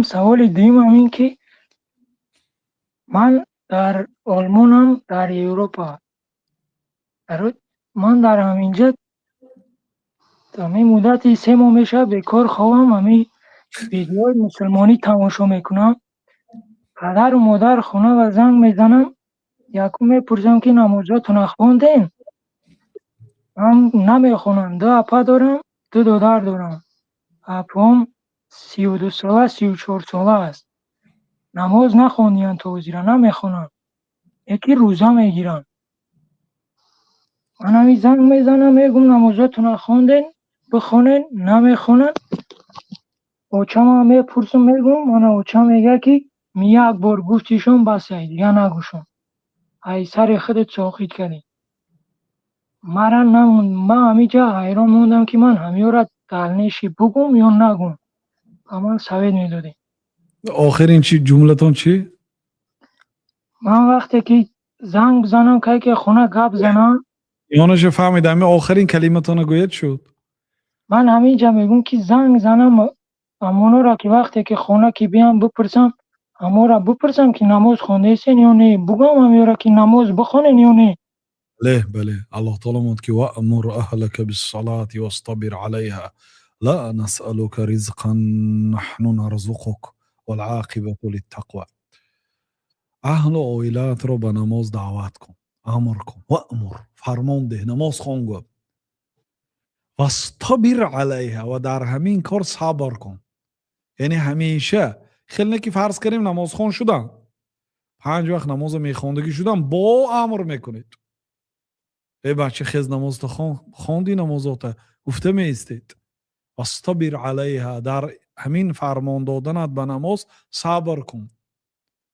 سوال دوم همین که من در آلمانم در اروپا من در همینجا همین مدتی 3 ماه میشه به کار خوابم همین ویدیوهای مسلمانی تماشا میکنم. پدر و مادر خونه و زنگ میزنم یکو میپرسم که نمازاتون خواندین؟ هم نمیخونم. 2 اپا دارم، 2 دختر دارم. اپام 32 ساله 34 ساله است. نماز نخوندین تا حضیره نمیخونن. یکی روزه میگیرن. من همین زنگ میزنم میگم نمازاتون خواندین بخونین، نمیخونن. اوچم هم میپرسم میگم من اوچم میگه که یک بار گفتیشون بسه دیگه نگوشم. ای سر خودت ساخت کردی. مرا نموند. من همیجا حیران موندم که من همیو را دلنشی بگم یا نگم. اما سوید میدادی. آخرین چی جملتون چی؟ من وقتی که زنگ بزنم که خونه گپ زنم، یانش فهمیدم آخرین کلمتون گوید شد. من همینجا میگم که زنگ زنم امونو را که وقتی که خونه که بیام بپرسم امو را بپرسم که نماز خونده سین یا نه، بگم امیو را که نماز بخونین یا نه. بله الله تعالی مود که وأمر أهلك بالصلاة واصطبر عليها لا نسألك رزقا نحن نرزقك والعاقبة للتقوى. اهل و عائلات رو به نماز دعوت کن، امر کن، وأمر فرمان ده، نماز خوان گو، واصطبر علیها و در همین کار صبر کن. یعنی همیشه خیلی که فرض کنیم نماز خون شدن 5 وقت نماز میخوندگی شدن با امر میکنید ای بچه خیز نماز تا خوندی نمازات گفته میستید واصطبر علیها در همین فرمان دادنت به نماز صبر کن.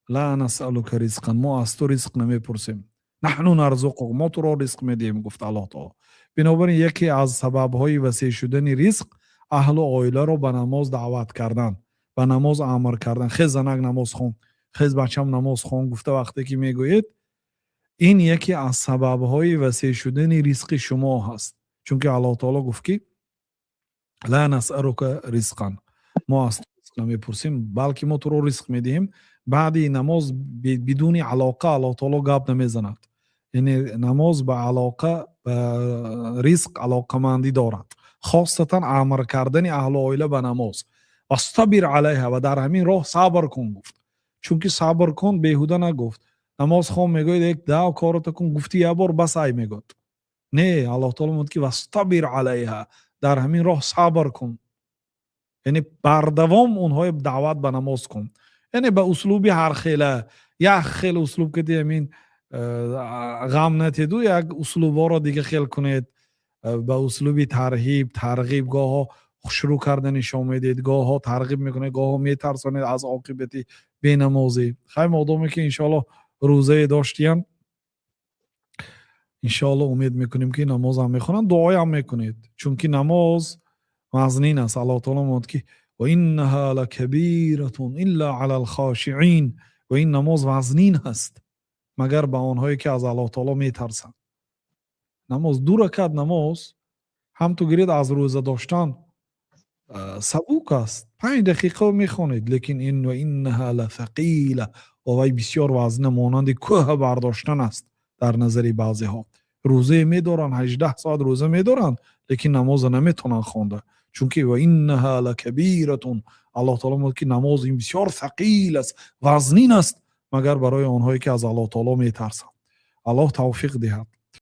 لا نسألك رزقا ما از تو رزق نمیپرسیم نحن نرزقك ما تو را رزق میدیم گفت الله تعالی. بنابراین یکی از سببهای وسیع شدن رزق اهل و عائله رو به نماز دعوت کردن، به نماز امر کردن. خیز زنک نماز خون، خیز بچم نماز خون گفته وقتی که میگوید این یکی از سببهای وسیع شدن رزق شما هست. چون که الله تعالی گفت که لا نسألك رزقا ما از تو رزق نمیپرسیم بلکه ما تو رو رزق میدیم. بعد نماز بدون علاقه الله تعالی گپ نمیزند. یعنی نماز به علاقه به رزق علاقه مندی دارد، خاصتا امر کردن اهل و عائله به نماز. واصطبر علیها و در همین راه صبر کن گفت. چون که صبر کن بیهوده نگفت. نماز خون میگوید یک دعا کارت کن گفتی یه بار بس ای میگوید نه. الله تعالی میگه که واصطبر علیها در همین راه صبر کن. یعنی بردوام اونهای دعوت به نماز کن. یعنی به اسلوبی هر خیله یک خیل اسلوب که دیمین غم نتیدو یک اسلوب را دیگه خیل کنید. به اسلوبی ترهیب ترغیب گاه ها شروع کردن شما میدید، گاه ها ترغیب میکنه، گاه ها میترسانید از عاقبت بینمازی. خیلی مقدمه که انشاءالله روزه داشتیم انشاءالله امید میکنیم که نماز هم میخونن، دعای هم میکنید. چون که نماز مزنین است. الله تعالی میگه که و انها لکبیره الا علی الخاشعین و این نماز مزنین هست مگر به آنهایی که از الله تعالی میترسند. نماز 2 رکعت نماز هم تو گرید از روزه داشتن سبوک است. 5 دقیقه میخونید لیکن این و انها لثقیله و وی بسیار وزن مانند کوه برداشتن است در نظر بعضی ها. روزه میدارن 18 ساعت روزه میدارن لیکن نماز نمیتونن خونده. چون که و انها لکبیره الله تعالی میگه که نماز این بسیار ثقیل است وزنین است مگر برای آنهایی که از الله تعالی میترسند. الله توفیق دهد.